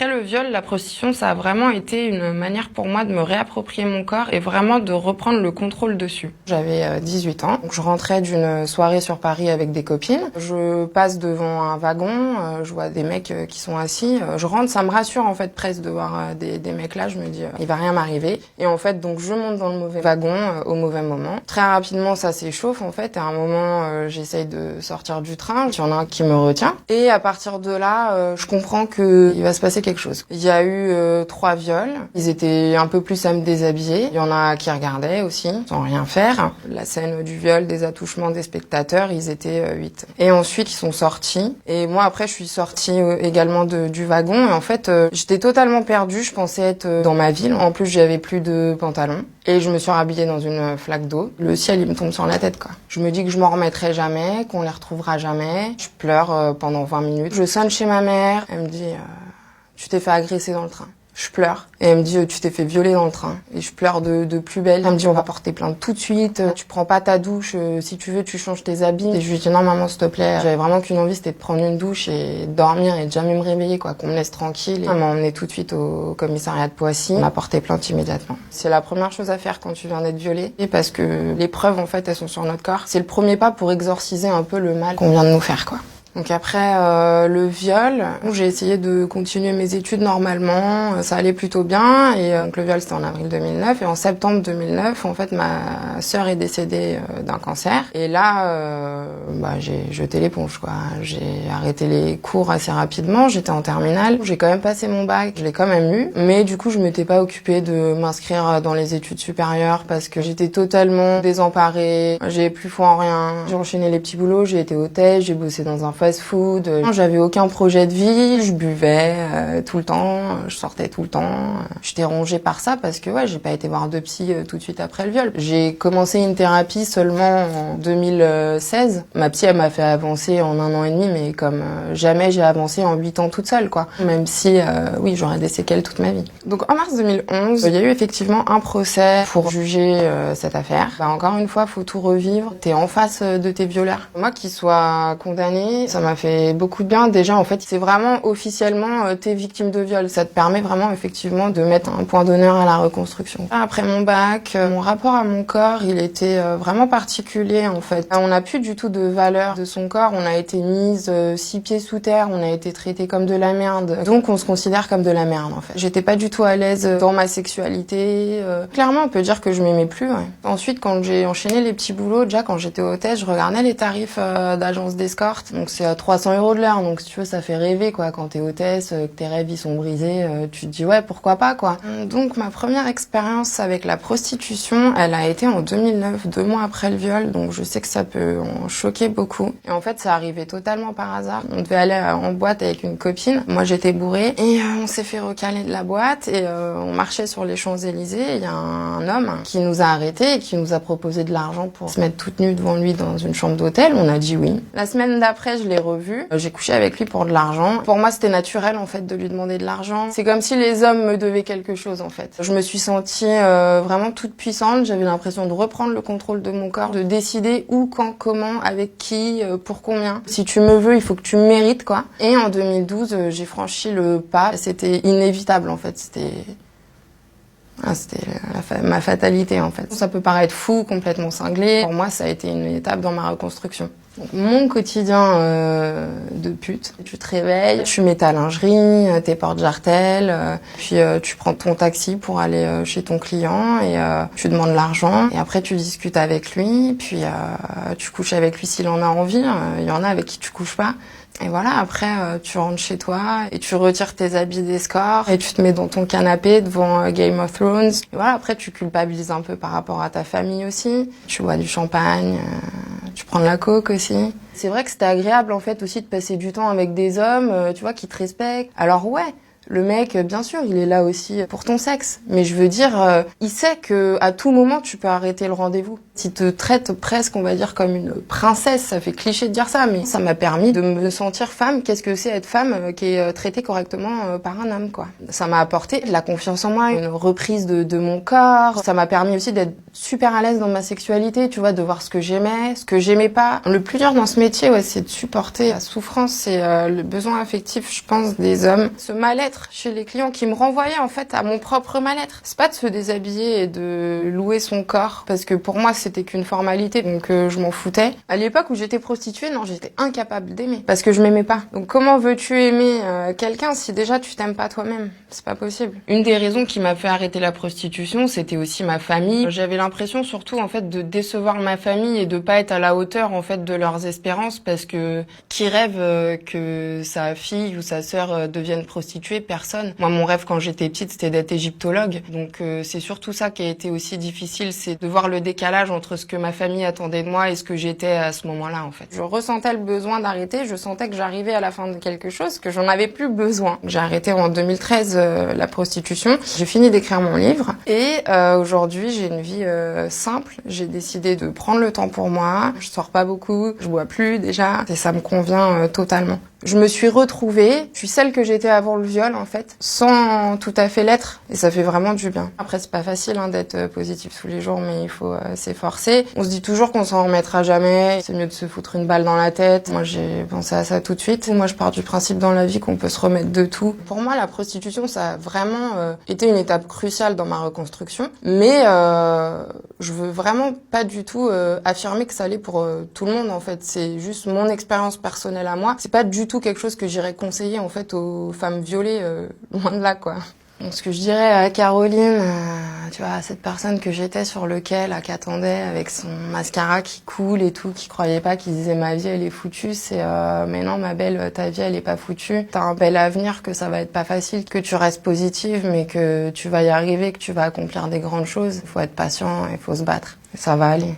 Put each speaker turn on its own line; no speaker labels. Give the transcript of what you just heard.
Après le viol, la prostitution, ça a vraiment été une manière pour moi de me réapproprier mon corps et vraiment de reprendre le contrôle dessus. J'avais 18 ans, donc je rentrais d'une soirée sur Paris avec des copines. Je passe devant un wagon, je vois des mecs qui sont assis. Je rentre, ça me rassure en fait presque de voir des mecs là. Je me dis, il va rien m'arriver. Et en fait, donc je monte dans le mauvais wagon au mauvais moment. Très rapidement, ça s'échauffe en fait. À un moment, j'essaye de sortir du train. Il y en a un qui me retient. Et à partir de là, je comprends que il va se passer quelque chose. Il y a eu 3 viols. Ils étaient un peu plus à me déshabiller. Il y en a qui regardaient aussi, sans rien faire. La scène du viol, des attouchements des spectateurs, ils étaient 8. Et ensuite, ils sont sortis. Et moi, après, je suis sortie également du wagon. Et en fait, j'étais totalement perdue. Je pensais être dans ma ville. En plus, j'avais plus de pantalon. Et je me suis rhabillée dans une flaque d'eau. Le ciel, il me tombe sur la tête, quoi. Je me dis que je m'en remettrai jamais, qu'on les retrouvera jamais. Je pleure pendant 20 minutes. Je sonne chez ma mère. Elle me dit... tu t'es fait agresser dans le train. Je pleure. Et elle me dit, tu t'es fait violer dans le train. Et je pleure de plus belle. Elle me dit, on va porter plainte tout de suite. Tu prends pas ta douche. Si tu veux, tu changes tes habits. Et je lui dis, non, maman, s'il te plaît. J'avais vraiment qu'une envie, c'était de prendre une douche et de dormir et de jamais me réveiller, quoi. Qu'on me laisse tranquille. Et elle m'a emmenée tout de suite au commissariat de Poissy. On a porté plainte immédiatement. C'est la première chose à faire quand tu viens d'être violée. Et parce que les preuves, en fait, elles sont sur notre corps. C'est le premier pas pour exorciser un peu le mal qu'on vient de nous faire, quoi. Donc après le viol, j'ai essayé de continuer mes études normalement, ça allait plutôt bien et donc le viol c'était en avril 2009 et en septembre 2009 en fait ma sœur est décédée d'un cancer et là j'ai jeté l'éponge quoi. J'ai arrêté les cours assez rapidement, j'étais en terminale, j'ai quand même passé mon bac, je l'ai quand même eu, mais du coup je m'étais pas occupée de m'inscrire dans les études supérieures parce que j'étais totalement désemparée, j'avais plus foi en rien. J'ai enchaîné les petits boulots, j'ai été hôtesse, j'ai bossé dans un fast-food. J'avais aucun projet de vie, je buvais tout le temps, je sortais tout le temps. J'étais rongée par ça parce que j'ai pas été voir de psy tout de suite après le viol. J'ai commencé une thérapie seulement en 2016. Ma psy elle m'a fait avancer en 1 an et demi, mais comme jamais j'ai avancé en 8 ans toute seule quoi. Même si j'aurais des séquelles toute ma vie. Donc en mars 2011, il y a eu effectivement un procès pour juger cette affaire. Encore une fois, faut tout revivre. T'es en face de tes violeurs. Moi qui sois condamnée, ça m'a fait beaucoup de bien. Déjà, en fait, c'est vraiment officiellement t'es victime de viol. Ça te permet vraiment, effectivement, de mettre un point d'honneur à la reconstruction. Après mon bac, mon rapport à mon corps, il était vraiment particulier, en fait. On n'a plus du tout de valeur de son corps. On a été mise 6 pieds sous terre. On a été traité comme de la merde. Donc, on se considère comme de la merde, en fait. J'étais pas du tout à l'aise dans ma sexualité. Clairement, on peut dire que je m'aimais plus, ouais. Ensuite, quand j'ai enchaîné les petits boulots, déjà, quand j'étais hôtesse, je regardais les tarifs d'agence d'escorte. Donc, c'est 300 € de l'heure, donc si tu veux ça fait rêver quoi. Quand t'es hôtesse, que tes rêves ils sont brisés, tu te dis ouais pourquoi pas quoi. Donc ma première expérience avec la prostitution, elle a été en 2009, 2 mois après le viol, donc je sais que ça peut en choquer beaucoup. Et en fait ça arrivait totalement par hasard. On devait aller en boîte avec une copine, moi j'étais bourrée et on s'est fait recaler de la boîte et on marchait sur les Champs-Élysées. Il y a un homme qui nous a arrêtés et qui nous a proposé de l'argent pour se mettre toute nue devant lui dans une chambre d'hôtel. On a dit oui. La semaine d'après je l'ai revu. J'ai couché avec lui pour de l'argent. Pour moi, c'était naturel, en fait, de lui demander de l'argent. C'est comme si les hommes me devaient quelque chose, en fait. Je me suis sentie vraiment toute puissante. J'avais l'impression de reprendre le contrôle de mon corps, de décider où, quand, comment, avec qui, pour combien. Si tu me veux, il faut que tu me mérites, quoi. Et en 2012, j'ai franchi le pas. C'était inévitable, en fait. C'était ma fatalité, en fait. Ça peut paraître fou, complètement cinglé. Pour moi, ça a été une étape dans ma reconstruction. Donc, mon quotidien de pute, tu te réveilles, tu mets ta lingerie, tes porte-jartelles, puis tu prends ton taxi pour aller chez ton client et tu demandes l'argent. Et après, tu discutes avec lui, puis tu couches avec lui s'il en a envie. Il y en a avec qui tu couches pas. Et voilà, après, tu rentres chez toi et tu retires tes habits d'escorte et tu te mets dans ton canapé devant Game of Thrones. Et voilà, après, tu culpabilises un peu par rapport à ta famille aussi. Tu bois du champagne, tu prends de la coke aussi. C'est vrai que c'était agréable, en fait, aussi de passer du temps avec des hommes, tu vois, qui te respectent. Alors ouais, le mec, bien sûr, il est là aussi pour ton sexe. Mais je veux dire, il sait que à tout moment, tu peux arrêter le rendez-vous. Il te traite presque, on va dire, comme une princesse. Ça fait cliché de dire ça, mais ça m'a permis de me sentir femme. Qu'est-ce que c'est être femme qui est traitée correctement par un homme, quoi. Ça m'a apporté de la confiance en moi, une reprise de mon corps. Ça m'a permis aussi d'être super à l'aise dans ma sexualité, tu vois, de voir ce que j'aimais, ce que j'aimais pas. Le plus dur dans ce métier, c'est de supporter la souffrance et le besoin affectif, je pense, des hommes. Ce mal-être mal-être chez les clients qui me renvoyaient en fait à mon propre mal-être. C'est pas de se déshabiller et de louer son corps parce que pour moi c'était qu'une formalité donc je m'en foutais. À l'époque où j'étais prostituée, non, j'étais incapable d'aimer parce que je m'aimais pas. Donc comment veux-tu aimer quelqu'un si déjà tu t'aimes pas toi-même? C'est pas possible. Une des raisons qui m'a fait arrêter la prostitution, c'était aussi ma famille. J'avais l'impression surtout en fait de décevoir ma famille et de pas être à la hauteur en fait de leurs espérances parce que qui rêve que sa fille ou sa sœur devienne prostituée? Personne. Moi mon rêve quand j'étais petite c'était d'être égyptologue. Donc c'est surtout ça qui a été aussi difficile, c'est de voir le décalage entre ce que ma famille attendait de moi et ce que j'étais à ce moment-là en fait. Je ressentais le besoin d'arrêter, je sentais que j'arrivais à la fin de quelque chose, que j'en avais plus besoin. J'ai arrêté en 2013 la prostitution. J'ai fini d'écrire mon livre et aujourd'hui j'ai une vie simple. J'ai décidé de prendre le temps pour moi. Je sors pas beaucoup, je bois plus déjà et ça me convient totalement. Je me suis retrouvée, je suis celle que j'étais avant le viol en fait, sans tout à fait l'être et ça fait vraiment du bien. Après c'est pas facile d'être positif tous les jours mais il faut s'efforcer. On se dit toujours qu'on s'en remettra jamais, c'est mieux de se foutre une balle dans la tête. Moi j'ai pensé à ça tout de suite. Moi je pars du principe dans la vie qu'on peut se remettre de tout. Pour moi la prostitution ça a vraiment été une étape cruciale dans ma reconstruction mais je veux vraiment pas du tout affirmer que ça allait pour tout le monde en fait. C'est juste mon expérience personnelle à moi. C'est pas du tout quelque chose que j'irais conseiller en fait aux femmes violées, loin de là quoi. Donc, ce que je dirais à Caroline, tu vois, cette personne que j'étais sur le quai là, qui attendait avec son mascara qui coule et tout, qui croyait pas, qui disait ma vie elle est foutue, c'est mais non ma belle, ta vie elle est pas foutue. T'as un bel avenir, que ça va être pas facile, que tu restes positive, mais que tu vas y arriver, que tu vas accomplir des grandes choses. Il faut être patient, il faut se battre, et ça va aller.